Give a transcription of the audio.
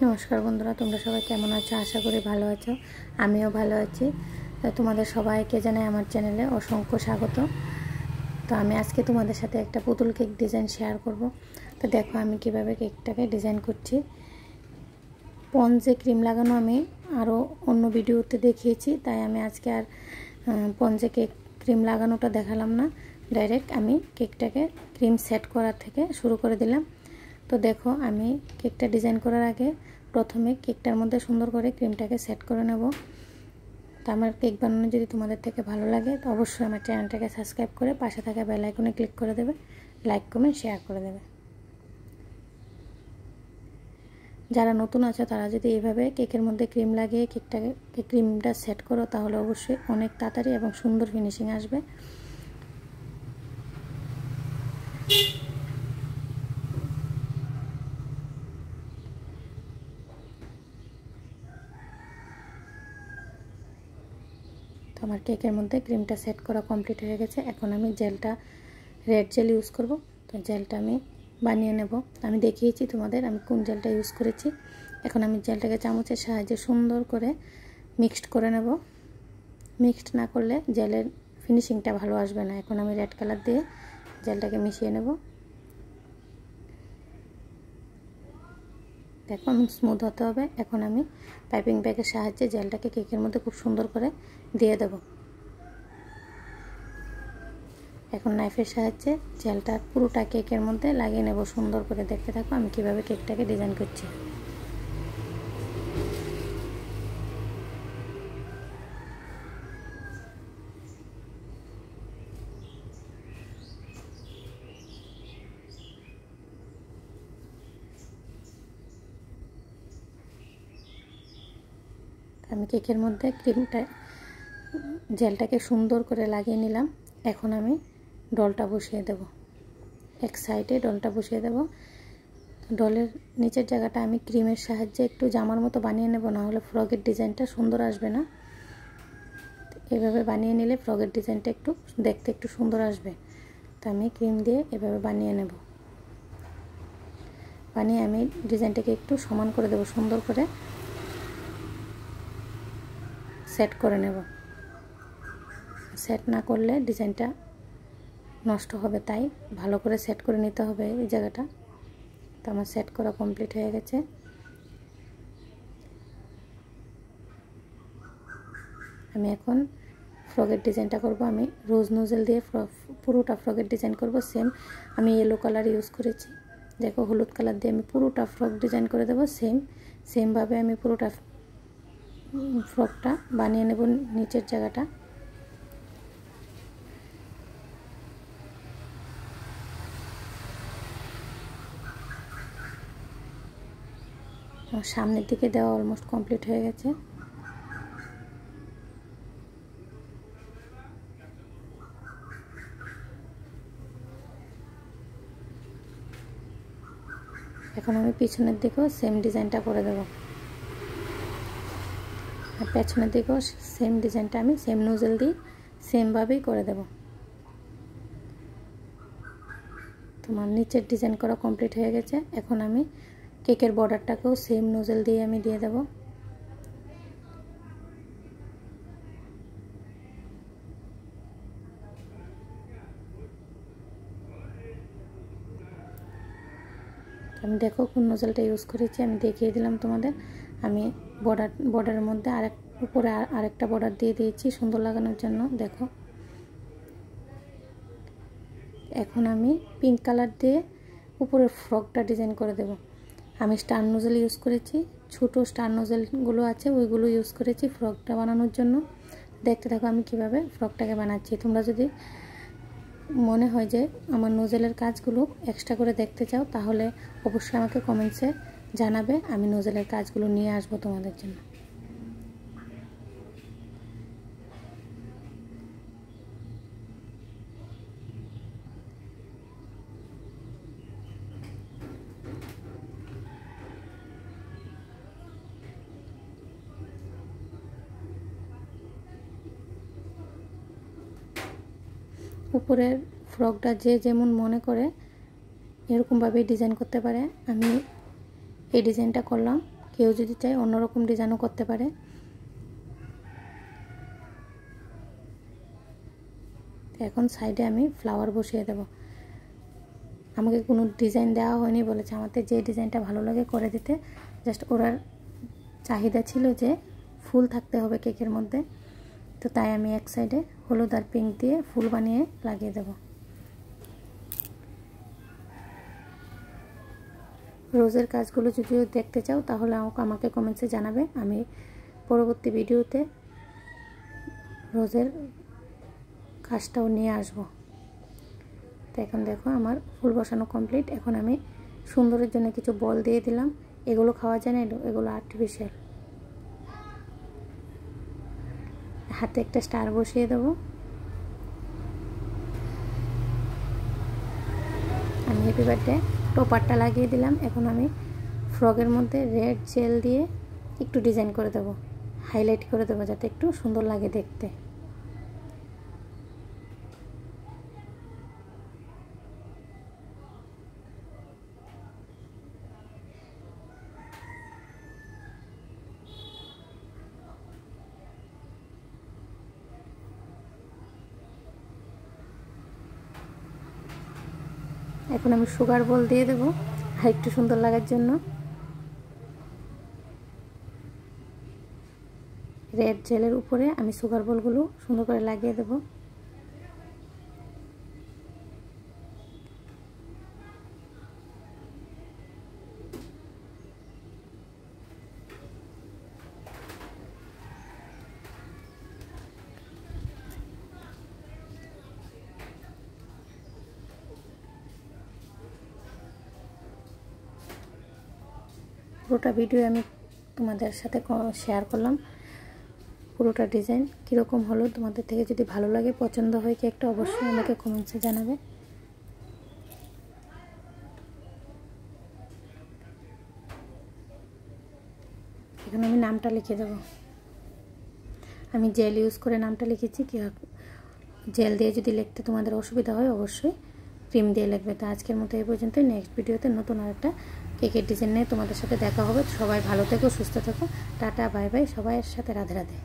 নমস্কার বন্ধুরা, তোমরা সবাই কেমন আছো? আশা করি ভালো আছো। আমিও ভালো আছি। তো তোমাদের সবাইকে জানাই আমার চ্যানেলে অসংখ্য স্বাগত। তো আমি আজকে তোমাদের সাথে একটা পুতুল কেক ডিজাইন শেয়ার করব। তো দেখো আমি কিভাবে কেকটাকে ডিজাইন করছি। পঞ্চে ক্রিম লাগানো আমি আরও অন্য ভিডিওতে দেখিয়েছি, তাই আমি আজকে আর পঞ্চে কেক ক্রিম লাগানোটা দেখালাম না। ডাইরেক্ট আমি কেকটাকে ক্রিম সেট করার থেকে শুরু করে দিলাম। তো দেখো আমি কেকটা ডিজাইন করার আগে প্রথমে কেকটার মধ্যে সুন্দর করে ক্রিমটাকে সেট করে নেব। তো আমার কেক বানানো যদি তোমাদের থেকে ভালো লাগে তো অবশ্যই আমার চ্যানেলটাকে সাবস্ক্রাইব করে পাশে থাকা বেল আইকনে ক্লিক করে দেবে, লাইক কমেন্ট শেয়ার করে দেবে। যারা নতুন আছো তারা যদি এইভাবে কেকের মধ্যে ক্রিম লাগিয়ে ক্রিমটা সেট করো তাহলে অবশ্যই অনেক তাড়াতাড়ি এবং সুন্দর ফিনিশিং আসবে। তো আমার কেকের মধ্যে ক্রিমটা সেট করা কমপ্লিট হয়ে গেছে। এখন আমি জেলটা রেড জেল ইউজ করব। তো জেলটা আমি বানিয়ে নেব। আমি দেখিয়েছি তোমাদের আমি কোন জেলটা ইউজ করেছি। এখন আমি জেলটাকে চামচের সাহায্যে সুন্দর করে মিক্সড করে নেব। মিক্সড না করলে জেলের ফিনিশিংটা ভালো আসবে না। এখন আমি রেড কালার দিয়ে জেলটাকে মিশিয়ে নেব। দেখো আমি স্মুথ হতে হবে। এখন আমি পাইপিং ব্যাগের সাহায্যে জেলটাকে কেকের মধ্যে খুব সুন্দর করে দিয়ে দেব। এখন নাইফের সাহায্যে জেলটা পুরোটা কেকের মধ্যে লাগিয়ে নেব সুন্দর করে। দেখতে থাকো আমি কিভাবে কেকটাকে ডিজাইন করছি। আমি কেকের মধ্যে জেলটাকে সুন্দর করে লাগিয়ে নিলাম। এখন আমি ডলটা বসিয়ে দেব। এক সাইডে ডলটা বসিয়ে দেব। ডলের নিচের জায়গাটা আমি ক্রিমের সাহায্যে একটু জামার মতো বানিয়ে নেব, না হলে ফ্রকের ডিজাইনটা সুন্দর আসবে না। এভাবে বানিয়ে নিলে ফ্রকের ডিজাইনটা দেখতে একটু সুন্দর আসবে। তো আমি ক্রিম দিয়ে এভাবে বানিয়ে নেব। বানিয়ে আমি ডিজাইনটাকে একটু সমান করে দেব, সুন্দর করে সেট করে নেব। সেট না করলে ডিজাইনটা নষ্ট হবে, তাই ভালো করে সেট করে নিতে হবে এই জায়গাটা। তো আমার সেট করা কমপ্লিট হয়ে গেছে। আমি এখন ফ্রকের ডিজাইনটা করব। আমি রোজ নোজেল দিয়ে পুরোটা ফ্রকের ডিজাইন করব। সেম আমি ইয়েলো কালার ইউজ করেছি। দেখো হলুদ কালার দিয়ে আমি পুরোটা ফ্রক ডিজাইন করে দেবো। সেমভাবে আমি পুরোটা ফ্রকটা বানিয়ে নেব নিচের জায়গাটা। সামনের দিকে দেওয়া অলমোস্ট কমপ্লিট হয়ে গেছে। এখন আমি পিছনের দিকেও সেম ডিজাইনটা করে দেব। আর পেছনের দিকেও সেম ডিজাইনটা আমি সেম নোজেল দিয়ে সেমভাবেই করে দেব। তোমার নিচের ডিজাইন করা কমপ্লিট হয়ে গেছে। এখন আমি কেকের বর্ডারটাকেও সেম নোজেল দিয়ে আমি দিয়ে দেব। আমি দেখো কোন নোজেলটা ইউজ করেছি আমি দেখিয়ে দিলাম তোমাদের। আমি বর্ডারের মধ্যে উপরে আরেকটা বর্ডার দিয়ে দিয়েছি সুন্দর লাগানোর জন্য। দেখো এখন আমি পিঙ্ক কালার দিয়ে উপরের ফ্রকটা ডিজাইন করে দেব। আমি স্টার নোজেল ইউজ করেছি, ছোটো স্টার নোজেলগুলো আছে ওইগুলো ইউজ করেছি ফ্রকটা বানানোর জন্য। দেখতে থাকো আমি কিভাবে ফ্রকটাকে বানাচ্ছি। তোমরা যদি মনে হয় যে আমার নোজেলের কাজগুলো এক্সট্রা করে দেখতে চাও তাহলে অবশ্যই আমাকে কমেন্টসে জানাবে, আমি নোজেলের কাজগুলো নিয়ে আসবো তোমাদের জন্য। উপরের ফ্রকটা যে যেমন মনে করে এরকমভাবেই ডিজাইন করতে পারে। আমি এই ডিজাইনটা করলাম। কেউ যদি চায় অন্যরকম ডিজাইনও করতে পারে। এখন সাইডে আমি ফ্লাওয়ার বসিয়ে দেব। আমাকে কোনো ডিজাইন দেওয়া হয়নি, বলেছে আমাদের যে ডিজাইনটা ভালো লাগে করে দিতে। জাস্ট ওরার চাহিদা ছিল যে ফুল থাকতে হবে কেকের মধ্যে, তো তাই আমি এক সাইডে হলুদ আর পিঙ্ক দিয়ে ফুল বানিয়ে লাগিয়ে দেব। রোজের কাজগুলো যদি দেখতে চাও তাহলে আমাকে কমেন্টসে জানাবে, আমি পরবর্তী ভিডিওতে রোজের কাজটাও নিয়ে আসব। তো এখন দেখো আমার ফুল বসানো কমপ্লিট। এখন আমি সুন্দরের জন্য কিছু বল দিয়ে দিলাম। এগুলো খাওয়া যায় না, এগুলো আর্টিফিশিয়াল। হাতে একটা স্টার বসিয়ে দেব। আমি হ্যাপি বার্থডে টপারটা লাগিয়ে দিলাম। এখন আমি ফ্রকের মধ্যে রেড জেল দিয়ে একটু ডিজাইন করে দেব, হাইলাইট করে দেবো যাতে একটু সুন্দর লাগে দেখতে। এখন আমি সুগার বল দিয়ে দেবো আর একটু সুন্দর লাগার জন্য। রেড জেলের উপরে আমি সুগার বলগুলো সুন্দর করে লাগিয়ে দেব। পুরোটা ভিডিও আমি তোমাদের সাথে শেয়ার করলাম। পুরোটা ডিজাইন কীরকম হলো, তোমাদের থেকে যদি ভালো লাগে, পছন্দ হয় কেকটা, অবশ্যই আমাকে কমেন্টসে জানাবে। এখানে আমি নামটা লিখে দেব। আমি জেল ইউজ করে নামটা লিখেছি। কি জেল দিয়ে যদি লিখতে তোমাদের অসুবিধা হয় অবশ্যই ক্রিম দিয়ে লিখবে। তো আজকের মতো এই পর্যন্ত। নেক্সট ভিডিওতে নতুন আরেকটা কেকের ডিজাইন নিয়ে তোমাদের সাথে দেখা হবে। সবাই ভালো থেকো, সুস্থ থেকো। Tata, bye bye. সবাইয়ের সাথে রাধে রাধে।